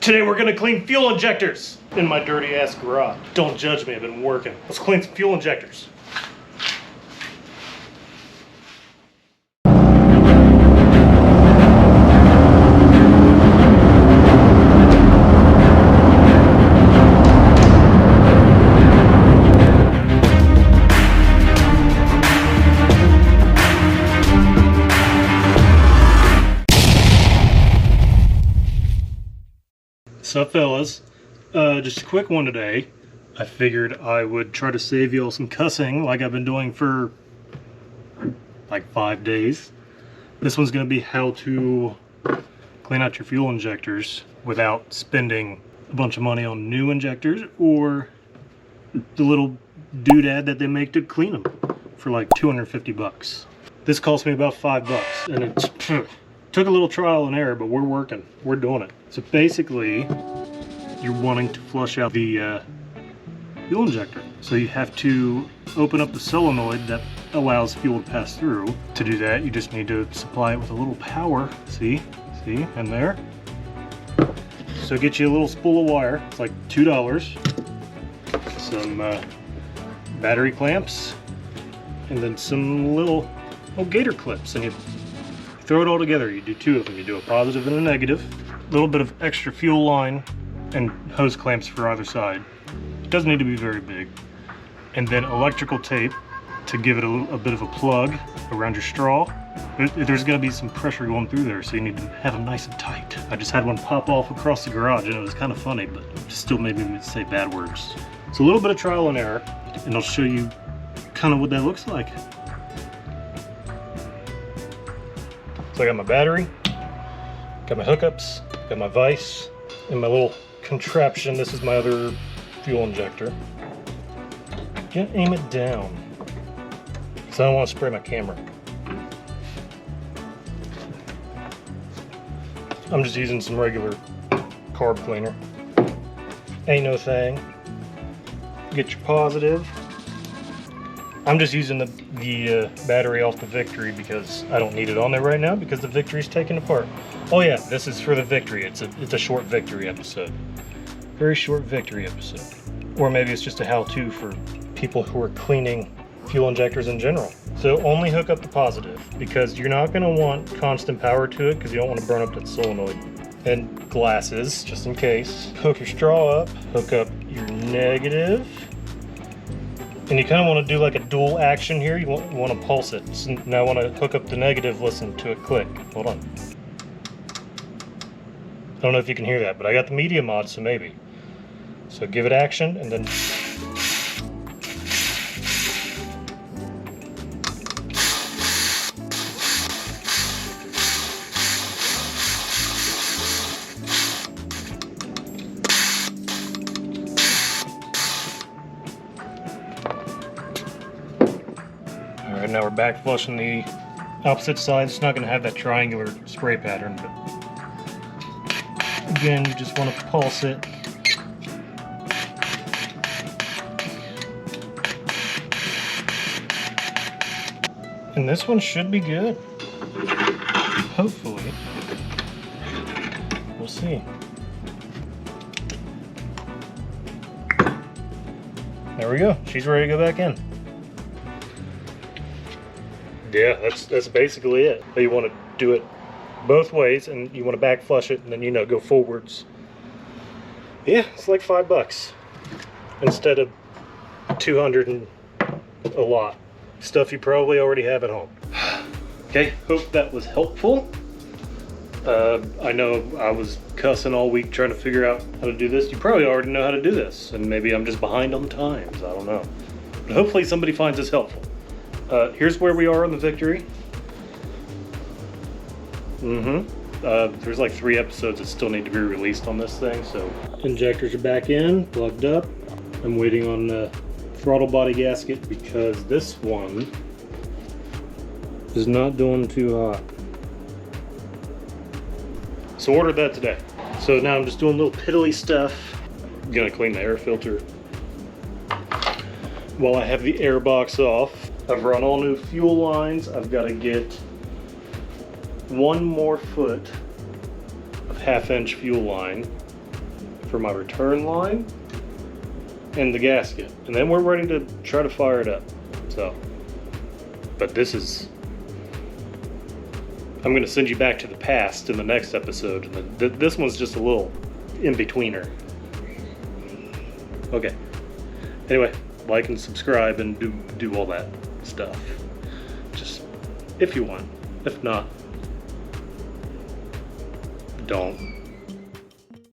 Today we're gonna clean fuel injectors in my dirty ass garage. Don't judge me, I've been working. Let's clean some fuel injectors. Sup fellas, just a quick one today. I figured I would try to save y'all some cussing like I've been doing for like 5 days. This one's gonna be how to clean out your fuel injectors without spending a bunch of money on new injectors or the little doodad that they make to clean them for like 250 bucks. This cost me about $5 and it's took a little trial and error, but we're working. We're doing it. So basically, you're wanting to flush out the fuel injector. So you have to open up the solenoid that allows fuel to pass through. To do that, you just need to supply it with a little power. See, and there. So get you a little spool of wire. It's like $2. Some battery clamps, and then some little gator clips, and you throw it all together. You do 2 of them. You do a positive and a negative. A little bit of extra fuel line and hose clamps for either side. It doesn't need to be very big. And then electrical tape to give it a bit of a plug around your straw. There's going to be some pressure going through there, so you need to have them nice and tight. I just had one pop off across the garage and it was kind of funny, but it still made me say bad words. It's a little bit of trial and error, and I'll show you kind of what that looks like. So I got my battery, got my hookups, got my vise, and my little contraption. This is my other fuel injector. Gonna aim it down, because I don't want to spray my camera. I'm just using some regular carb cleaner. Ain't no thing. Get your positive. I'm just using the battery off the Victory because I don't need it on there right now because the Victory's taken apart. Oh yeah, this is for the Victory. It's a short Victory episode. Very short Victory episode. Or maybe it's just a how-to for people who are cleaning fuel injectors in general. So only hook up the positive because you're not going to want constant power to it because you don't want to burn up that solenoid. And glasses, just in case. Hook your straw up, hook up your negative. And you kind of want to do like a dual action here. You want to pulse it. So now I want to hook up the negative, listen to it click. Hold on. I don't know if you can hear that, but I got the media mod, so maybe. So give it action and then... Alright, now we're back flushing the opposite side. It's not going to have that triangular spray pattern, but again, you just want to pulse it. And this one should be good. Hopefully. We'll see. There we go. She's ready to go back in. Yeah, that's basically it. You want to do it both ways, and you want to back flush it, and then go forwards. Yeah, it's like $5 instead of 200 and a lot. Stuff you probably already have at home. Okay, hope that was helpful. I know I was cussing all week trying to figure out how to do this. You probably already know how to do this, and maybe I'm just behind on times. I don't know. But hopefully somebody finds this helpful. Here's where we are on the Victory. There's like 3 episodes that still need to be released on this thing, so injectors are back in, plugged up. I'm waiting on the throttle body gasket because this one is not doing too hot. So ordered that today. So now I'm just doing little piddly stuff. I'm gonna clean the air filter while I have the air box off. I've run all new fuel lines. I've got to get 1 more foot of 1/2 inch fuel line for my return line and the gasket. And then we're ready to try to fire it up. So, but this is, I'm going to send you back to the past in the next episode. And this one's just a little in-betweener. Okay. Anyway, like and subscribe and do all that stuff. Just if you want. If not, don't.